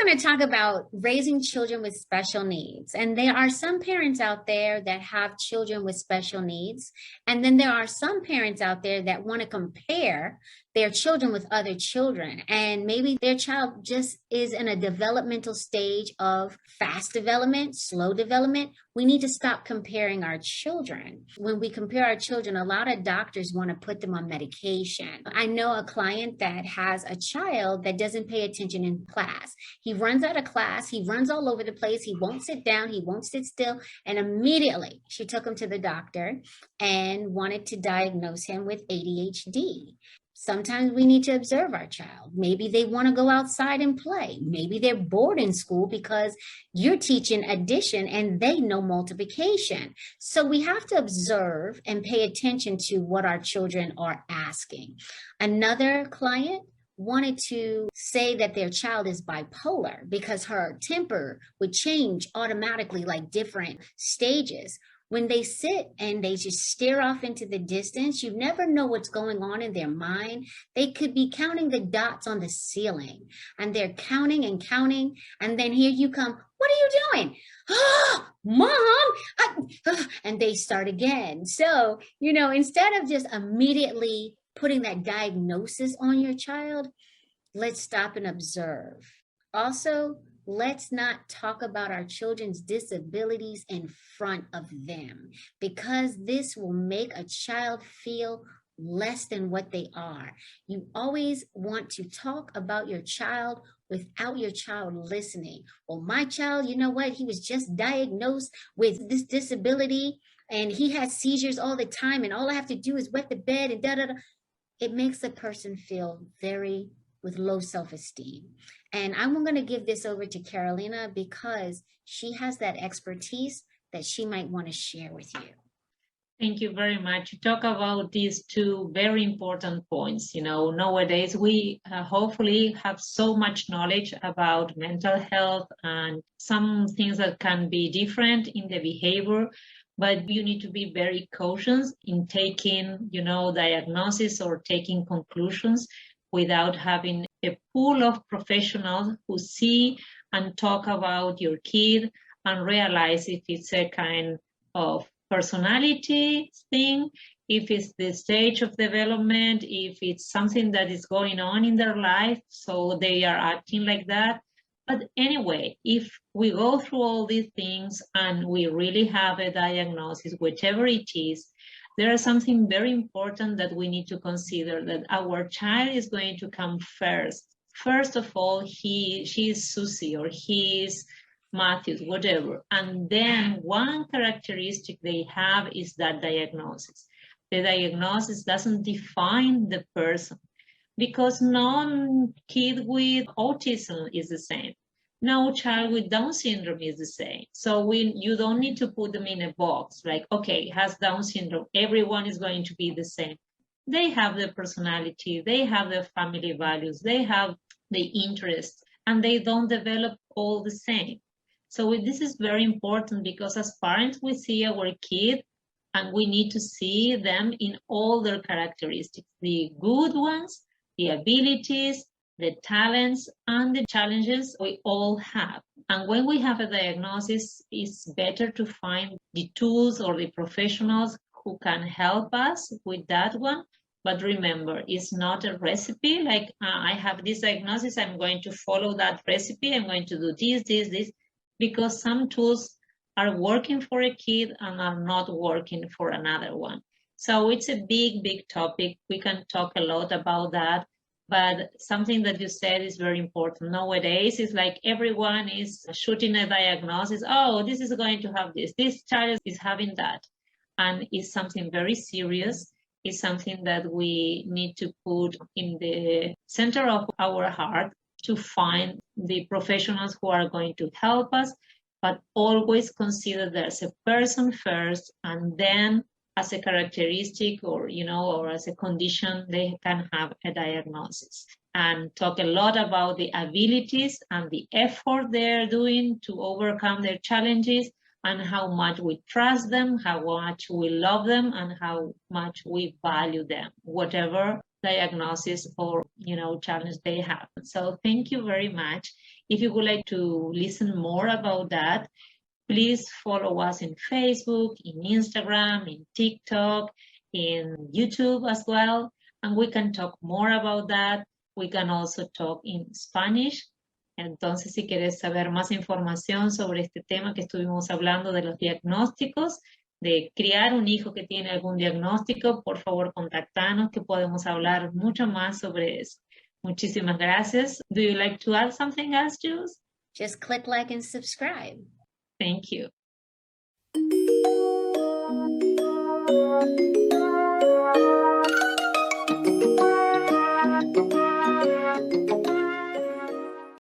we're going to talk about raising children with special needs. And there are some parents out there that have children with special needs. And then there are some parents out there that want to compare their children with other children. And maybe their child just is in a developmental stage of fast development, slow development. We need to stop comparing our children. When we compare our children, a lot of doctors want to put them on medication. I know a client that has a child that doesn't pay attention in class. He runs out of class. He runs all over the place. He won't sit down. He won't sit still. And immediately she took him to the doctor and wanted to diagnose him with ADHD. Sometimes we need to observe our child. Maybe they want to go outside and play. Maybe they're bored in school because you're teaching addition and they know multiplication. So we have to observe and pay attention to what our children are asking. Another client wanted to say that their child is bipolar because her temper would change automatically, like different stages. When they sit and they just stare off into the distance, you never know what's going on in their mind. They could be counting the dots on the ceiling and they're counting and counting. And then here you come, what are you doing? Oh, Mom, and they start again. So, instead of just immediately putting that diagnosis on your child, let's stop and observe. Also, let's not talk about our children's disabilities in front of them, because this will make a child feel less than what they are. You always want to talk about your child without your child listening. Well, my child, you know what? He was just diagnosed with this disability and he has seizures all the time and all I have to do is wet the bed and da-da-da. It makes the person feel with low self-esteem. And I'm going to give this over to Carolina because she has that expertise that she might want to share with you. Thank you very much. You talk about these two very important points. Nowadays we hopefully have so much knowledge about mental health and some things that can be different in the behavior, but you need to be very cautious in taking, diagnosis or taking conclusions without having a pool of professionals who see and talk about your kid and realize if it's a kind of personality thing, if it's the stage of development, if it's something that is going on in their life, so they are acting like that. But anyway, if we go through all these things and we really have a diagnosis, whichever it is, there is something very important that we need to consider, that our child is going to come first. First of all, she is Susie or he is Matthews, whatever. And then one characteristic they have is that diagnosis. The diagnosis doesn't define the person because no kid with autism is the same. No child with Down syndrome is the same. So you don't need to put them in a box like, okay, has Down syndrome, everyone is going to be the same. They have their personality, they have their family values, they have the interests, and they don't develop all the same. So this is very important because as parents, we see our kid and we need to see them in all their characteristics, the good ones, the abilities, the talents and the challenges we all have. And when we have a diagnosis, it's better to find the tools or the professionals who can help us with that one. But remember, it's not a recipe like I have this diagnosis, I'm going to follow that recipe, I'm going to do this, because some tools are working for a kid and are not working for another one. So it's a big, big topic. We can talk a lot about that. But something that you said is very important. Nowadays, it's like everyone is shooting a diagnosis. Oh, this is going to have this child is having that. And it's something very serious. It's something that we need to put in the center of our heart to find the professionals who are going to help us, but always consider there's a person first, and then as a characteristic or as a condition, they can have a diagnosis. And talk a lot about the abilities and the effort they're doing to overcome their challenges, and how much we trust them, how much we love them, and how much we value them, whatever diagnosis or challenge they have. So thank you very much. If you would like to listen more about that, please follow us in Facebook, in Instagram, in TikTok, in YouTube as well, and we can talk more about that. We can also talk in Spanish. Entonces, si quieres saber más información sobre este tema que estuvimos hablando de los diagnósticos, de criar un hijo que tiene algún diagnóstico, por favor, contactanos que podemos hablar mucho más sobre eso. Muchísimas gracias. Do you like to add something else, Jules? Just click like and subscribe. Thank you.